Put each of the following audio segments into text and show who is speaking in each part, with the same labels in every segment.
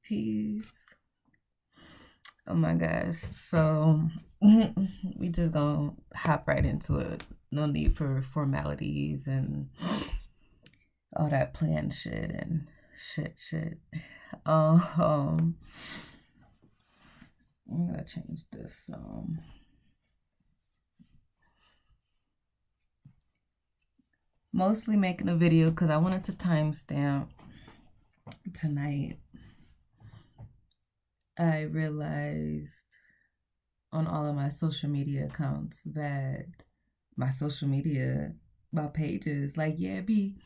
Speaker 1: Peace. Oh my gosh. So we just gonna hop right into it. No need for formalities and all that planned shit and shit. Um, I'm gonna change this. Mostly making a video because I wanted to timestamp tonight. I realized on all of my social media accounts that my pages, like, yeah, be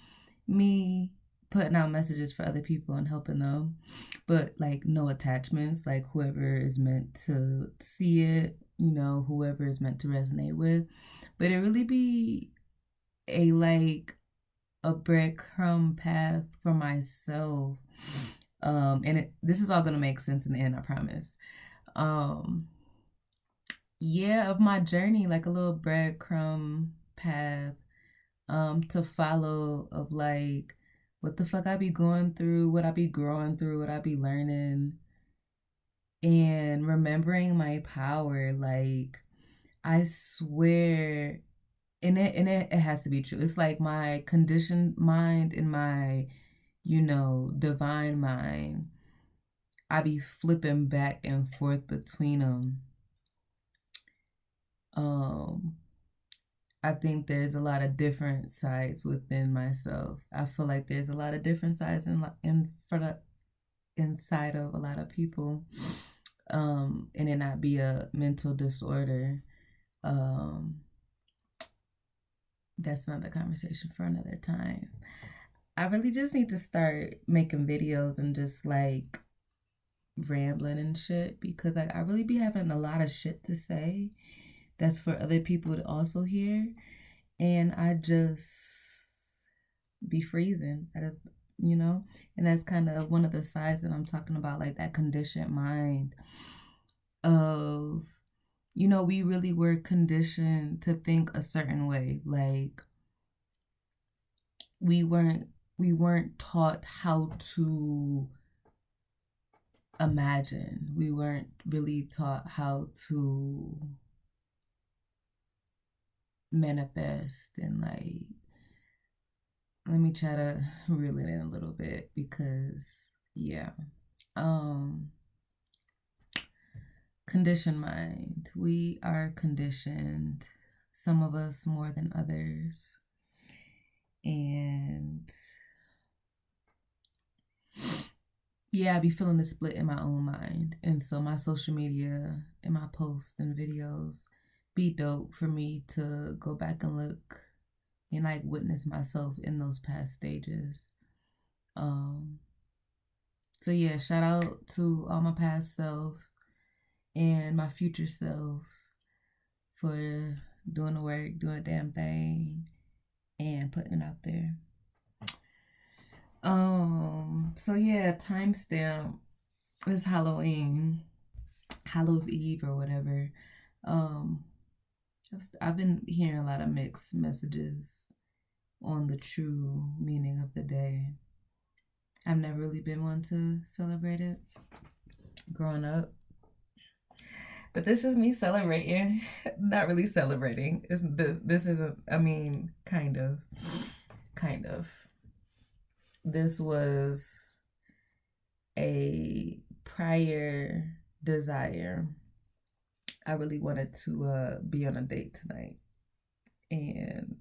Speaker 1: me putting out messages for other people and helping them, but like no attachments, like whoever is meant to see it, whoever is meant to resonate with. But it really be a a breadcrumb path for myself. And this is all gonna make sense in the end, I promise. Um, yeah, of my journey, like a little breadcrumb path to follow of like what the fuck I be going through, what I be growing through, what I be learning, and remembering my power. Like I swear, and it has to be true. It's like my conditioned mind and my, divine mind. I be flipping back and forth between them. Um, I think there's a lot of different sides within myself. I feel like there's a lot of different sides inside of a lot of people, and it not be a mental disorder. Um, that's another conversation for another time. I really just need to start making videos and just like rambling and shit because like I really be having a lot of shit to say that's for other people to also hear, and I just be freezing. I just, and that's kind of one of the sides that I'm talking about, like that conditioned mind of, we really were conditioned to think a certain way. Like we weren't taught how to imagine. We weren't really taught how to manifest and like let me try to reel it in a little bit because yeah. Um Conditioned mind. We are conditioned, some of us more than others. And yeah, I be feeling the split in my own mind. And so my social media and my posts and videos be dope for me to go back and look and like witness myself in those past stages. Um so yeah, shout out to all my past selves and my future selves for doing the work, doing a damn thing, and putting it out there. So yeah, timestamp is Halloween, Hallows Eve or whatever. Um, I've been hearing a lot of mixed messages on the true meaning of the day. I've never really been one to celebrate it growing up. But this is me celebrating. Not really celebrating. This isn't, I mean, kind of. Kind of. This was a prior desire. I really wanted to be on a date tonight and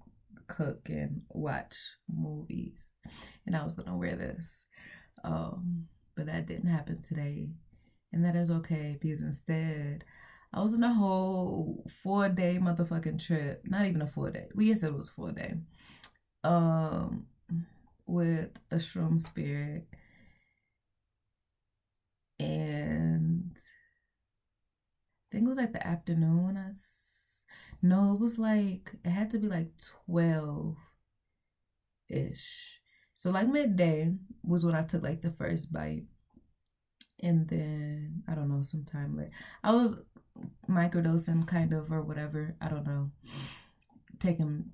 Speaker 1: cook and watch movies. And I was going to wear this. But that didn't happen today. And that is okay because instead, I was on a whole 4-day motherfucking trip. Not even a 4-day. Well, yes, it was 4-day. With a shroom spirit. And I think it was like the afternoon when no, it was like, it had to be like 12-ish. So like midday was when I took like the first bite. And then, I don't know, sometime later. I was microdosing kind of or whatever. I don't know. Taking,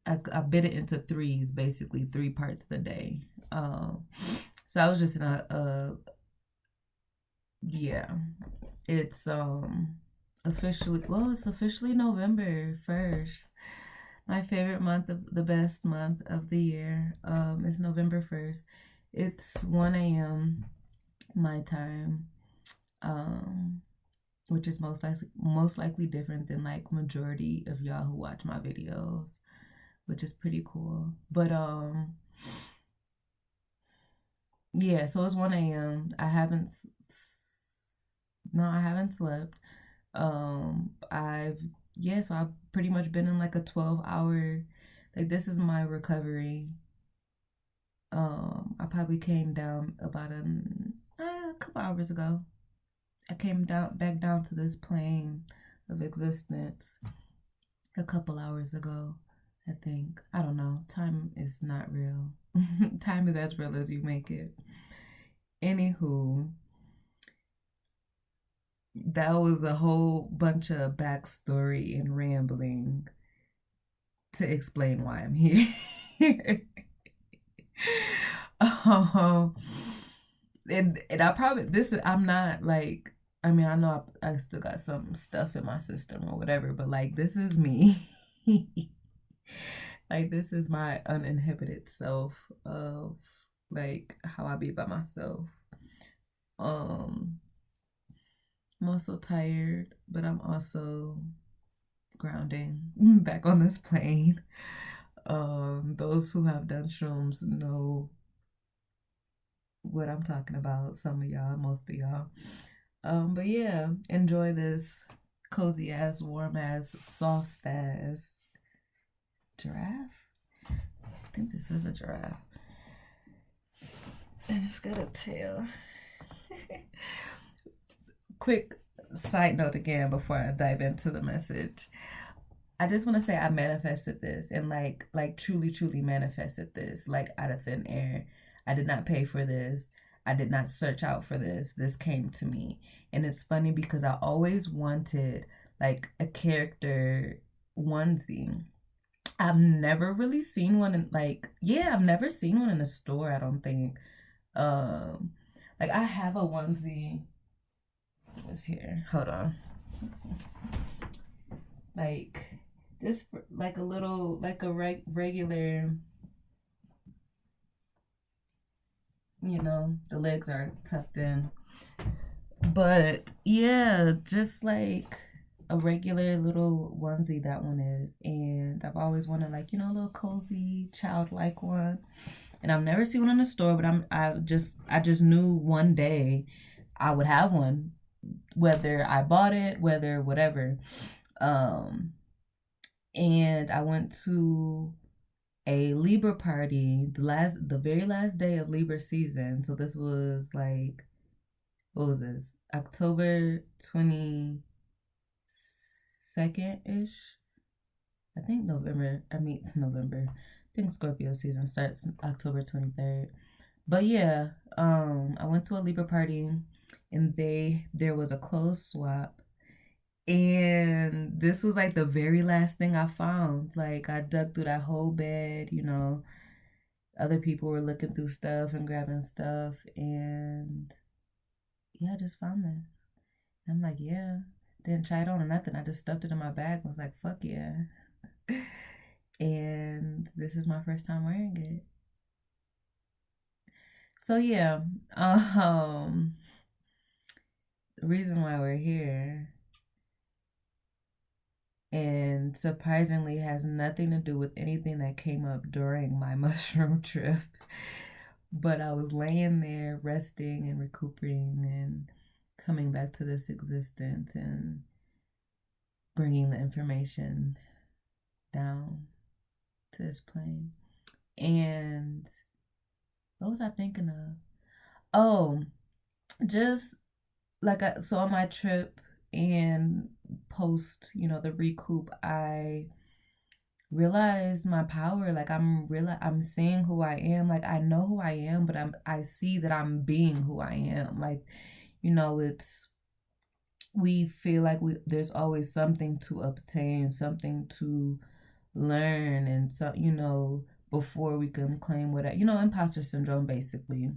Speaker 1: I bit it into threes, basically 3 parts of the day. So I was just in Yeah, it's officially, well, it's officially November 1st. My favorite month, of the best month of the year, is November 1st. It's 1 a.m. my time, um, which is most likely different than like majority of y'all who watch my videos, which is pretty cool. But yeah, so it's 1 a.m. No, I haven't slept. I've yeah, so I've pretty much been in like a 12-hour, like this is my recovery. I probably came down about a couple hours ago. I came down back down to this plane of existence a couple hours ago. I think. I don't know. Time is not real. Time is as real as you make it. Anywho, that was a whole bunch of backstory and rambling to explain why I'm here. um, and I probably I'm not like, I mean, I know I still got some stuff in my system or whatever, but like this is me. Like this is my uninhibited self of like how I be by myself. Um, I'm also tired, but I'm also grounding back on this plane. Those who have done shrooms know what I'm talking about. Some of y'all, most of y'all. But yeah, enjoy this cozy ass, warm ass, soft ass giraffe. I think this is a giraffe. And it's got a tail. Quick side note again before I dive into the message. I just want to say I manifested this and like truly manifested this like out of thin air. I did not pay for this. I did not search out for this. This came to me. And it's funny because I always wanted like a character onesie. I've never really seen one in like, yeah, I've never seen one in a store, I don't think. Um like I have a onesie. It's here. Hold on. Like just like a little like a regular, the legs are tucked in. But yeah, just like a regular little onesie that one is. And I've always wanted like, a little cozy, childlike one. And I've never seen one in the store, but I just knew one day I would have one, whether I bought it, whether whatever. Um and I went to a Libra party the very last day of Libra season. So this was like, what was this? October 22nd ish. I think November. I mean it's November. I think Scorpio season starts October 23rd. But yeah, I went to a Libra party and there was a clothes swap. And this was like the very last thing I found. Like I dug through that whole bed. Other people were looking through stuff and grabbing stuff, and yeah, I just found this. I'm like, yeah, didn't try it on or nothing. I just stuffed it in my bag and was like, fuck yeah. And this is my first time wearing it. So yeah, the reason why we're here, and surprisingly has nothing to do with anything that came up during my mushroom trip. But I was laying there resting and recuperating and coming back to this existence and bringing the information down to this plane. And what was I thinking of? Oh, just like so on my trip and post, the recoup, I realized my power. Like I'm seeing who I am. Like I know who I am, but I see that I'm being who I am. Like, it's we feel like there's always something to obtain, something to learn, and so before we can claim what imposter syndrome basically.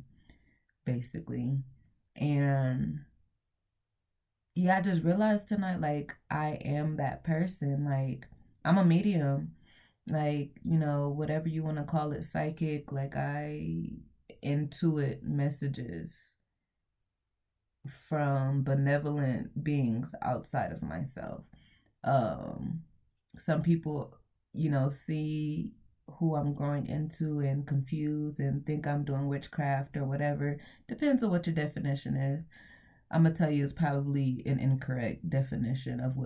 Speaker 1: And yeah, I just realized tonight, like, I am that person. Like, I'm a medium. Like, whatever you want to call it, psychic. Like, I intuit messages from benevolent beings outside of myself. Um, some people, see who I'm growing into and confuse and think I'm doing witchcraft or whatever. Depends on what your definition is. I'm gonna tell you it's probably an incorrect definition of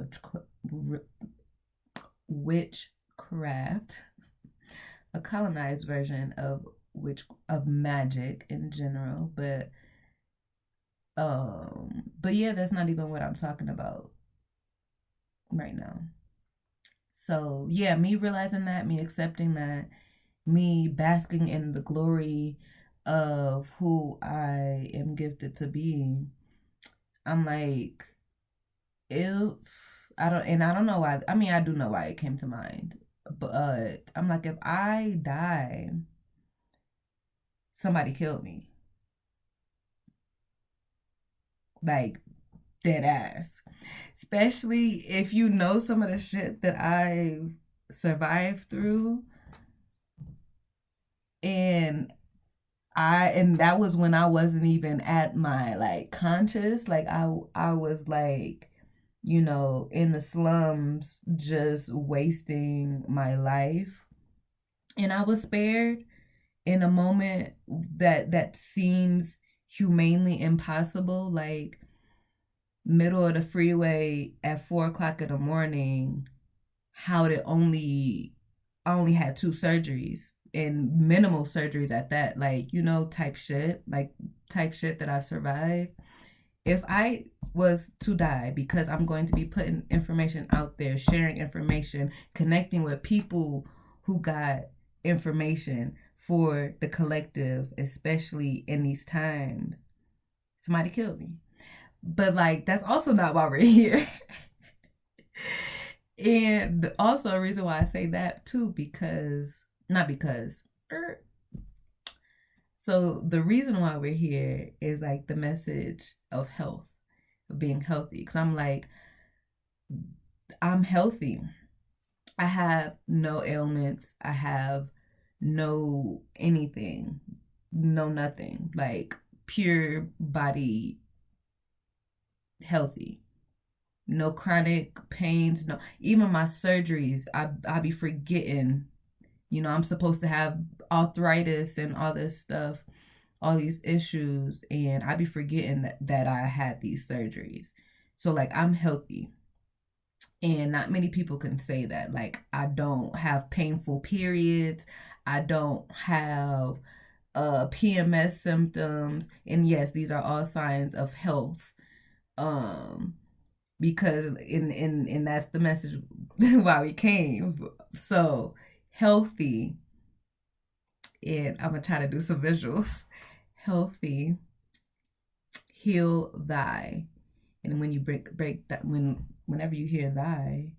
Speaker 1: witchcraft, a colonized version of magic in general, but yeah, that's not even what I'm talking about right now. So yeah, me realizing that, me accepting that, me basking in the glory of who I am gifted to be. I'm like, if I don't know why. I mean, I do know why it came to mind, but I'm like, if I die, somebody killed me, like dead ass. Especially if you know some of the shit that I've survived through, and that was when I wasn't even at my like conscious. Like I was like, in the slums, just wasting my life, and I was spared in a moment that seems humanely impossible. Like, middle of the freeway at 4 o'clock in the morning. How did I only had two surgeries, and minimal surgeries at that, like, type shit that I've survived. If I was to die, because I'm going to be putting information out there, sharing information, connecting with people who got information for the collective, especially in these times, somebody killed me. But like, that's also not why we're here. And also a reason why I say that too, because not because so the reason why we're here is like the message of health, of being healthy. Because I'm like, I'm healthy. I have no ailments. I have no anything, no nothing. Like, pure body healthy. No chronic pains. No, even my surgeries, I be forgetting. I'm supposed to have arthritis and all this stuff, all these issues, and I be forgetting that I had these surgeries. So like, I'm healthy. And not many people can say that. Like, I don't have painful periods. I don't have PMS symptoms. And yes, these are all signs of health. Um because in that's the message why we came. So, healthy, and I'm gonna try to do some visuals. Healthy, heal thy. And when you break that, whenever you hear thy,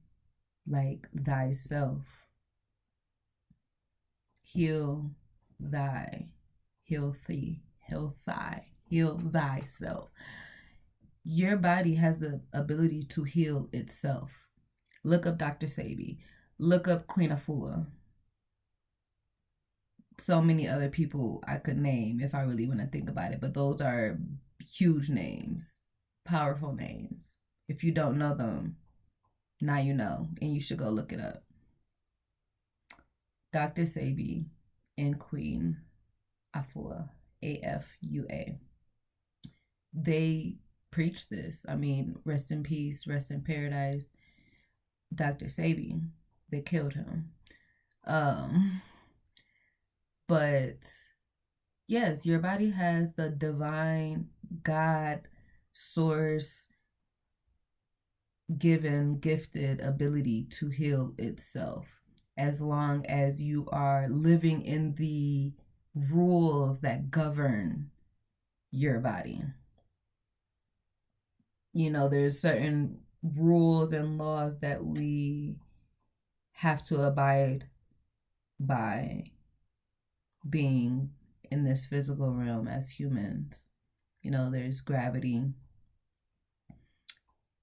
Speaker 1: like thyself, heal thy, heal thee, heal thigh, heal thyself. Your body has the ability to heal itself. Look up Dr. Sebi. Look up Queen Afua. So many other people I could name if I really want to think about it, but those are huge names, powerful names. If you don't know them, now you know, and you should go look it up. Dr. Sebi and Queen Afua, Afua. They preach this. I mean, rest in peace, rest in paradise. Dr. Sebi, they killed him. But yes, your body has the divine God source gifted ability to heal itself, as long as you are living in the rules that govern your body. There's certain rules and laws that we have to abide by, being in this physical realm as humans. There's gravity,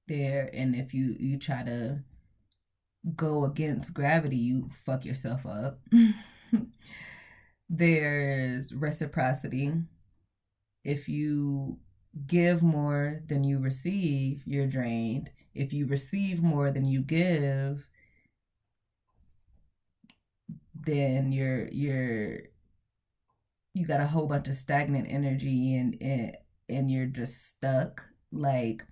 Speaker 1: there, and if you try to go against gravity, you fuck yourself up. There's reciprocity. If you give more than you receive, you're drained. If you receive more than you give, then you got a whole bunch of stagnant energy, and you're just stuck. Like,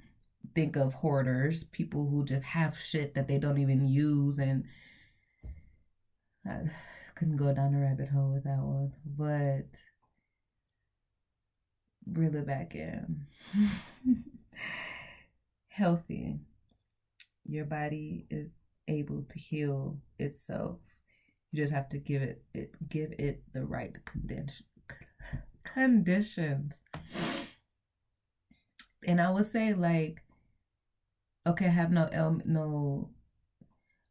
Speaker 1: think of hoarders, people who just have shit that they don't even use. And I couldn't go down a rabbit hole with that one, but reel it back in. Healthy. Your body is able to heal itself. You just have to give it the right conditions. And I would say, like, okay, I have no.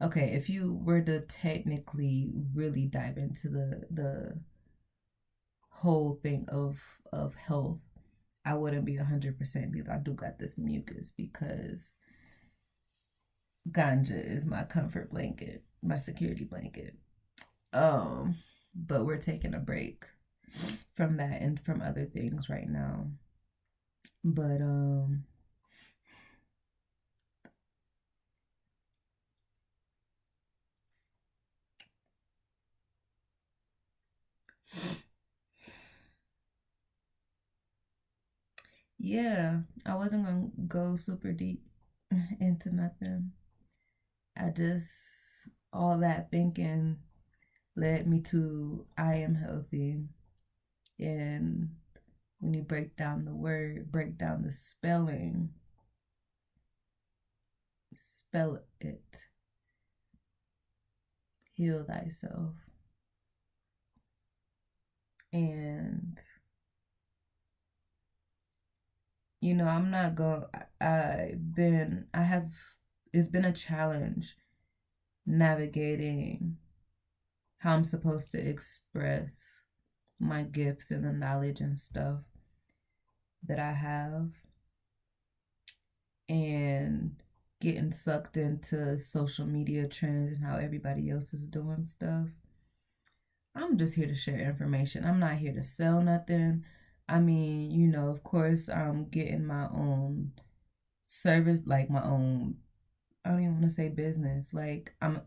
Speaker 1: Okay, if you were to technically really dive into the whole thing of health, I wouldn't be 100% because I do got this mucus, because ganja is my comfort blanket, my security blanket. But we're taking a break from that and from other things right now. But yeah, I wasn't gonna go super deep into nothing. I just, all that thinking led me to I am healthy. And when you break down the word, break down the spelling, spell it, heal thyself. And I'm not going, I have, it's been a challenge navigating how I'm supposed to express my gifts and the knowledge and stuff that I have, and getting sucked into social media trends and how everybody else is doing stuff. I'm just here to share information. I'm not here to sell nothing. I mean, of course, I'm getting my own service, like my own, I don't even want to say business. Like, I'm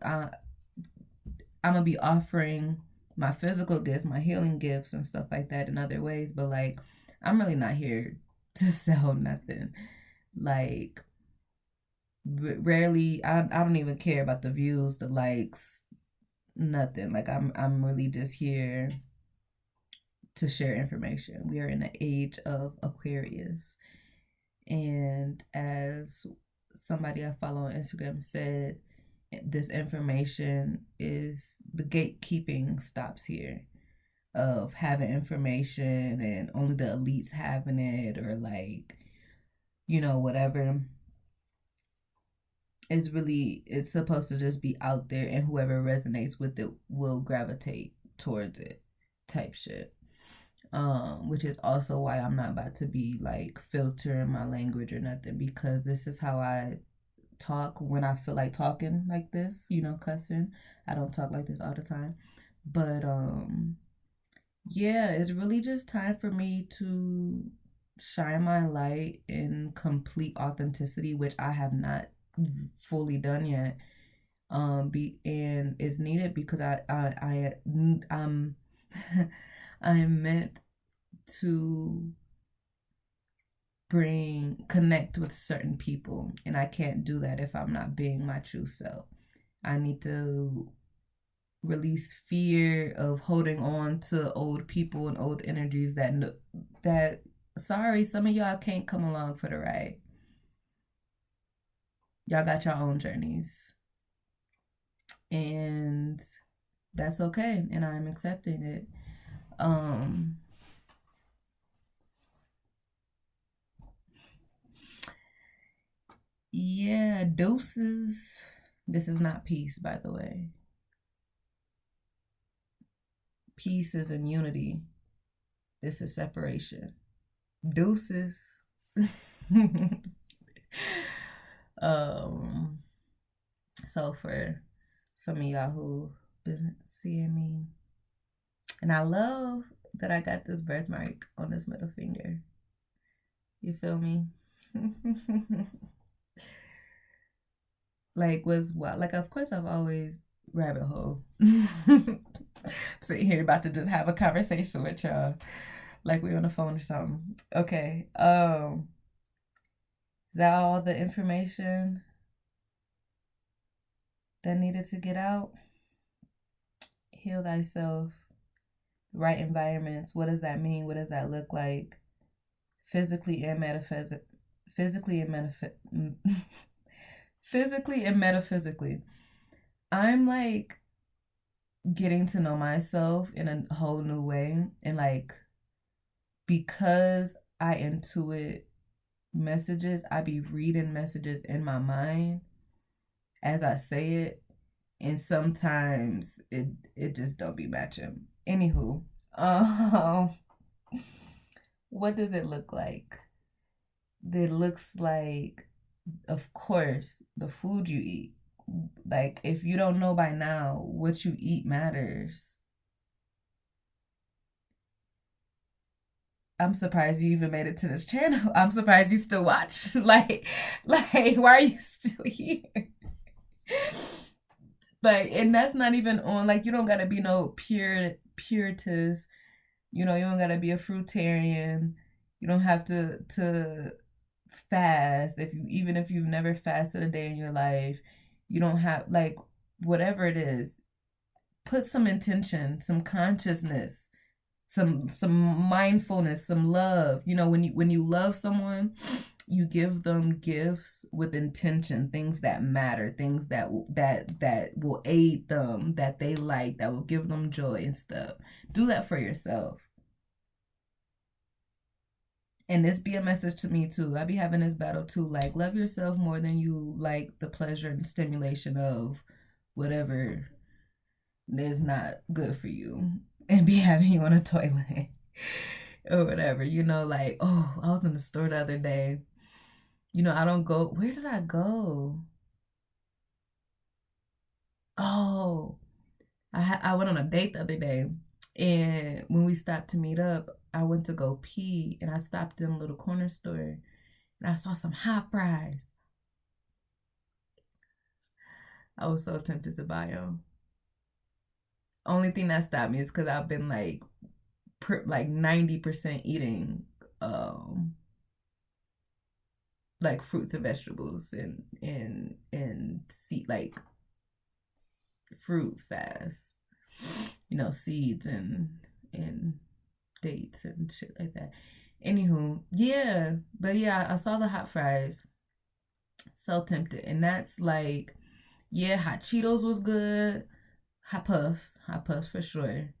Speaker 1: gonna be offering my physical gifts, my healing gifts and stuff like that in other ways, but like, I'm really not here to sell nothing. Like, rarely, I don't even care about the views, the likes, nothing. Like, I'm really just here to share information. We are in the age of Aquarius. And as somebody I follow on Instagram said, this information is, the gatekeeping stops here, of having information and only the elites having it, or like, whatever. It's supposed to just be out there, and whoever resonates with it will gravitate towards it, type shit. Which is also why I'm not about to be like filtering my language or nothing, because this is how I talk when I feel like talking like this, cussing. I don't talk like this all the time. But yeah, it's really just time for me to shine my light in complete authenticity, which I have not fully done yet. And it's needed because I'm I am meant to connect with certain people, and I can't do that if I'm not being my true self. I need to release fear of holding on to old people and old energies that sorry, some of y'all can't come along for the ride. Y'all got your own journeys, and that's okay, and I'm accepting it. Yeah, doses. This is not peace, by the way. Peace is in unity. This is separation. Deuces. Um, so for some of y'all who been seeing me, and I love that I got this birthmark on this middle finger. You feel me? Like was what? Like of course I've always rabbit hole. Sitting here about to just have a conversation with y'all, like we on the phone or something. Okay. Is that all the information that needed to get out? Heal thyself. Right environments. What does that mean? What does that look like? Physically and physically and physically and metaphysically. I'm like getting to know myself in a whole new way, and like because I intuit messages, I be reading messages in my mind as I say it, and sometimes it just don't be matching. Anywho, what does it look like? It looks like, of course, the food you eat. Like, if you don't know by now, what you eat matters. I'm surprised you even made it to this channel. I'm surprised you still watch. Like, why are you still here? Like, and that's not even on, like, you don't gotta be no puritist. You know, you don't gotta be a fruitarian. You don't have to fast. Even if you've never fasted a day in your life, you don't have, like, whatever it is, put some intention, some consciousness, some mindfulness, some love. You know, when you love someone, you give them gifts with intention, things that matter, things that will aid them, that they like, that will give them joy and stuff. Do that for yourself. And this be a message to me too. I be having this battle too. Like, love yourself more than you like the pleasure and stimulation of whatever is not good for you and be having you on a toilet or whatever. You know, like, oh, I was in the store the other day. You know, I don't go. Where did I go? Oh, I went on a date the other day, and when we stopped to meet up, I went to go pee, and I stopped in a little corner store, and I saw some hot fries. I was so tempted to buy them. Only thing that stopped me is because I've been like 90% eating like fruits and vegetables and seed, like fruit fast, you know, seeds and dates and shit like that. Anywho, yeah, but yeah, I saw the hot fries, so tempted, and that's like, yeah, hot Cheetos was good, hot puffs for sure,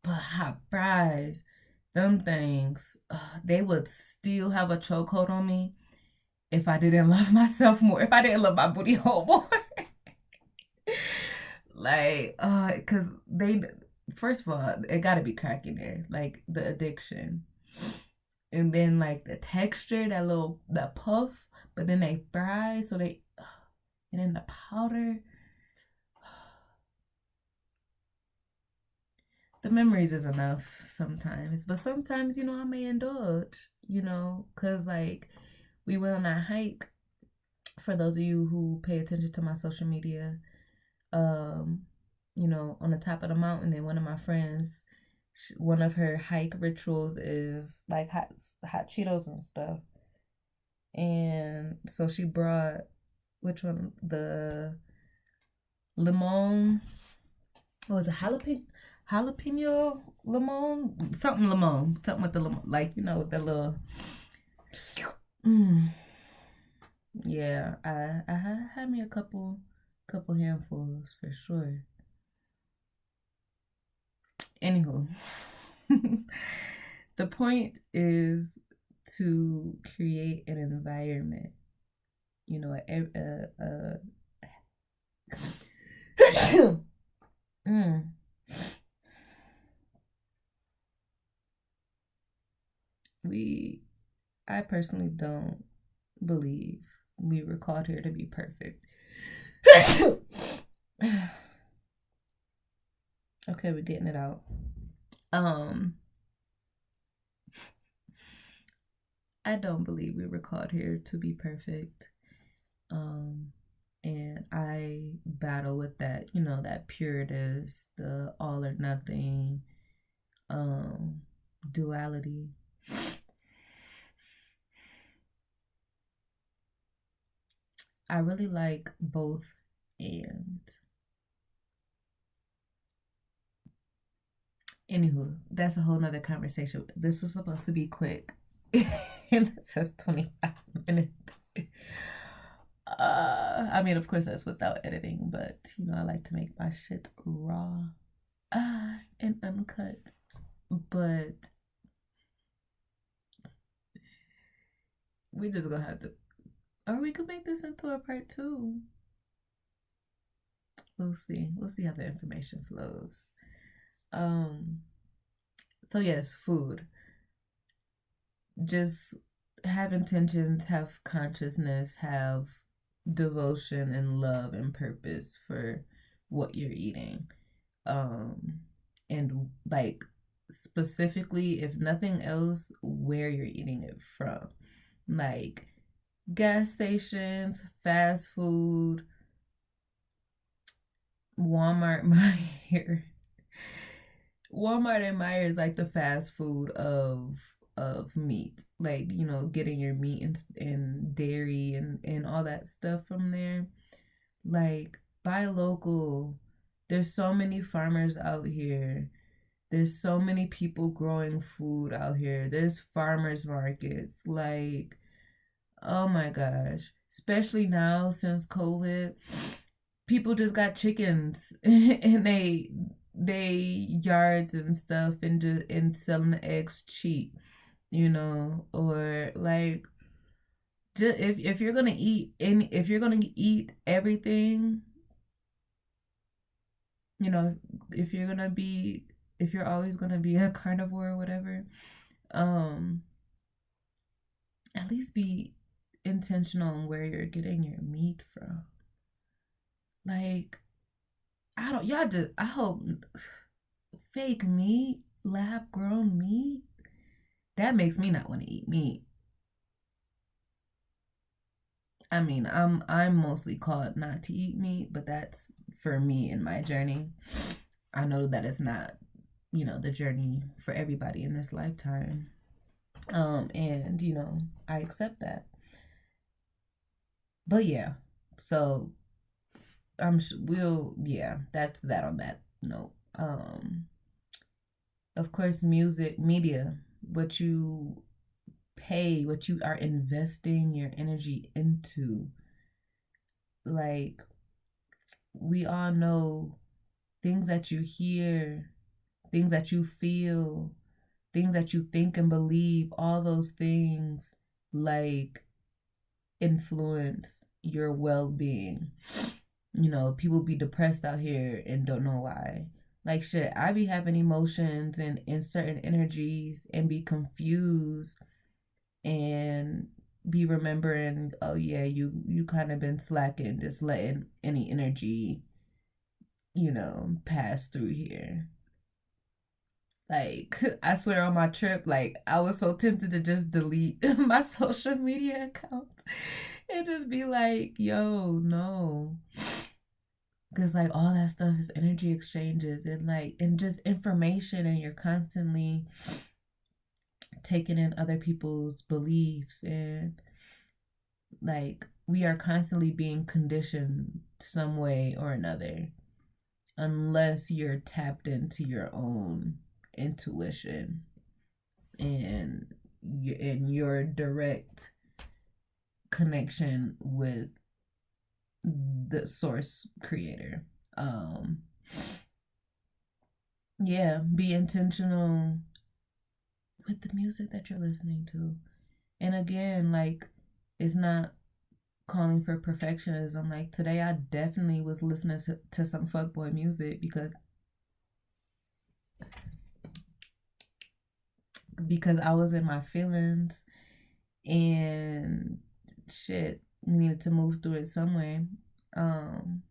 Speaker 1: but hot fries, them things, they would still have a chokehold on me if I didn't love myself more, if I didn't love my booty hole more. Like, because they, first of all, it gotta be cracking there, like the addiction. And then like the texture, that puff, but then they fry, so they, and then the powder. The memories is enough sometimes, but sometimes, you know, I may indulge, you know, because like we went on that hike. For those of you who pay attention to my social media, um, you know, on the top of the mountain, and one of my friends, one of her hike rituals is like hot Cheetos and stuff. And so she brought, which one? The limon. What was it? Jalapeno limon? Something limon. Something with the limon. Like, you know, the little. Mm. Yeah, I had me a couple handfuls for sure. Anywho, the point is to create an environment, you know, mm. I personally don't believe we were called here to be perfect. Okay, we're getting it out. I don't believe we were called here to be perfect. And I battle with that, that puritist, the all or nothing, duality. I really like both, and anywho, that's a whole nother conversation. This was supposed to be quick. And it says 25 minutes. I mean, of course, that's without editing, but I like to make my shit raw and uncut. But we just gonna have to, or we could make this into a part 2. We'll see. We'll see how the information flows. So yes, food. Just have intentions, have consciousness, have devotion and love and purpose for what you're eating. And like specifically, if nothing else, where you're eating it from. Like gas stations, fast food, Walmart, Meijer. Walmart and Meijer is like the fast food of meat. Like, getting your meat and dairy and all that stuff from there. Like, buy local. There's so many farmers out here. There's so many people growing food out here. There's farmers markets. Like, oh my gosh. Especially now since COVID, people just got chickens and they yards and stuff and selling the eggs cheap, or like just if you're gonna eat if you're gonna eat everything, if you're always gonna be a carnivore or whatever, at least be intentional on where you're getting your meat from. Like, I hope fake meat, lab grown meat, that makes me not want to eat meat. I mean, I'm mostly called not to eat meat, but that's for me in my journey. I know that it's not, the journey for everybody in this lifetime. And I accept that. But yeah, so that's that on that note. Of course, music, media, what you pay, what you are investing your energy into. Like, we all know things that you hear, things that you feel, things that you think and believe, all those things like influence your well-being. People be depressed out here and don't know why. Like shit, I be having emotions and in certain energies and be confused and be remembering, oh yeah, you kind of been slacking, just letting any energy, pass through here. Like, I swear on my trip, like, I was so tempted to just delete my social media accounts and just be like, yo, no. Because, like, all that stuff is energy exchanges and just information, and you're constantly taking in other people's beliefs, and, like, we are constantly being conditioned some way or another unless you're tapped into your own intuition and your direct connection with the source creator. Yeah, be intentional with the music that you're listening to. And again, like, it's not calling for perfectionism. Like, today I definitely was listening to some fuckboy music because I was in my feelings and shit. we needed to move through it some way. Um,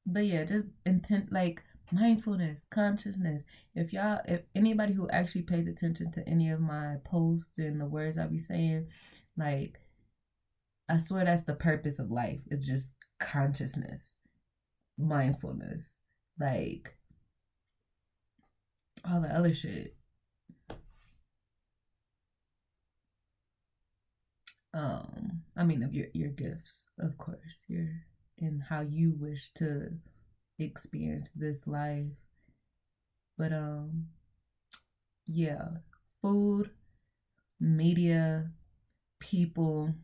Speaker 1: but yeah, just intent, like mindfulness, consciousness. If anybody who actually pays attention to any of my posts and the words I be saying, like, I swear that's the purpose of life. It's just consciousness, mindfulness, like all the other shit. I mean, of your gifts, of course, your and how you wish to experience this life. But yeah, food, media, people.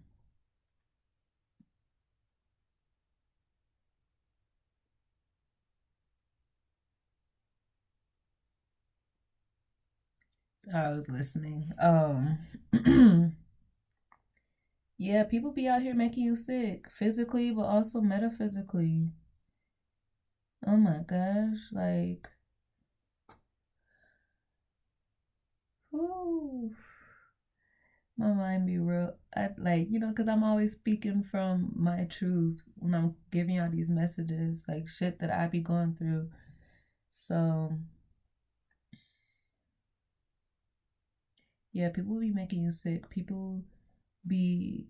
Speaker 1: Sorry, I was listening. Yeah, people be out here making you sick physically, but also metaphysically. Oh my gosh, like, whoo, my mind be real. I like, because I'm always speaking from my truth when I'm giving out these messages, like shit that I be going through. So, yeah, people be making you sick. People be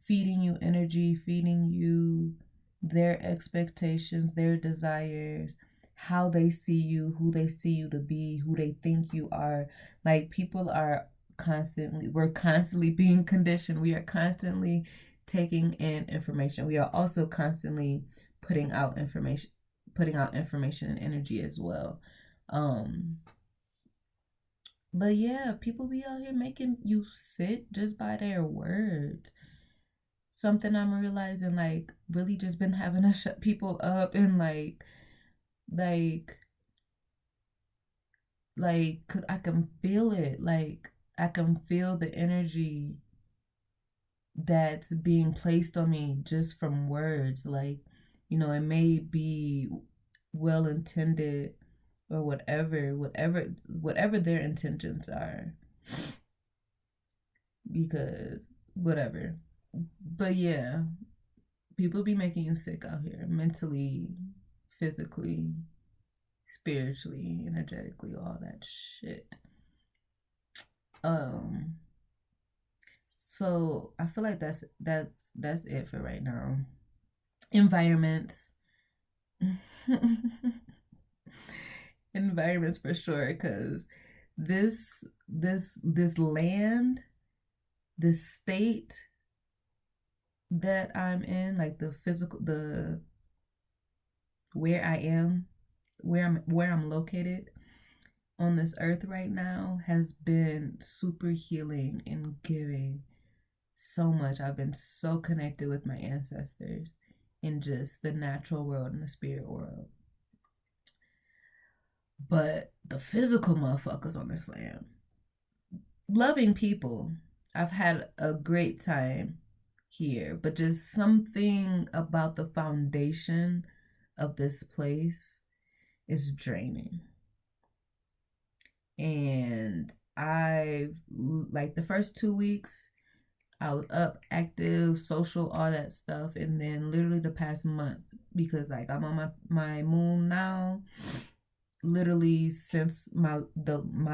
Speaker 1: feeding you energy, feeding you their expectations, their desires, how they see you, who they see you to be, who they think you are. Like, we're constantly being conditioned. We are constantly taking in information. We are also constantly putting out information, and energy as well. Um, but yeah, people be out here making you sick just by their words. Something I'm realizing, like, really just been having to shut people up and like 'cause I can feel it. Like, I can feel the energy that's being placed on me just from words. Like, it may be well intended or whatever their intentions are, because whatever. But yeah, people be making you sick out here, mentally, physically, spiritually, energetically, all that shit. Um, so I feel like that's it for right now. Environments. Environments for sure, because this land, this state that I'm in, like the physical, the where I am, where I'm located on this earth right now, has been super healing and giving so much. I've been so connected with my ancestors in just the natural world and the spirit world. But the physical motherfuckers on this land, loving people, I've had a great time here, but just something about the foundation of this place is draining. And like the first 2 weeks, I was up, active, social, all that stuff. And then literally the past month, because like I'm on my moon now, literally since my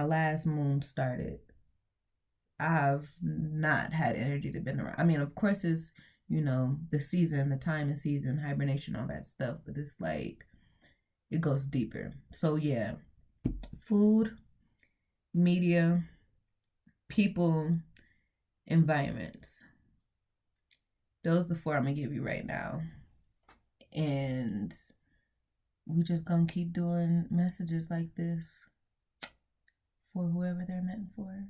Speaker 1: last moon started, I've not had energy to been around. I mean, of course it's, the season, the time and season, hibernation, all that stuff, but it's like it goes deeper. So yeah, food, media, people, environments. Those are the four I'm gonna give you right now. And we just gonna keep doing messages like this for whoever they're meant for.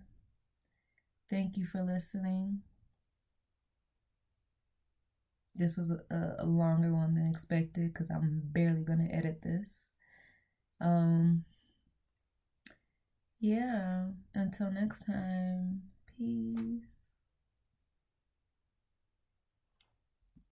Speaker 1: Thank you for listening. This was a longer one than expected because I'm barely gonna edit this. Yeah, until next time, peace.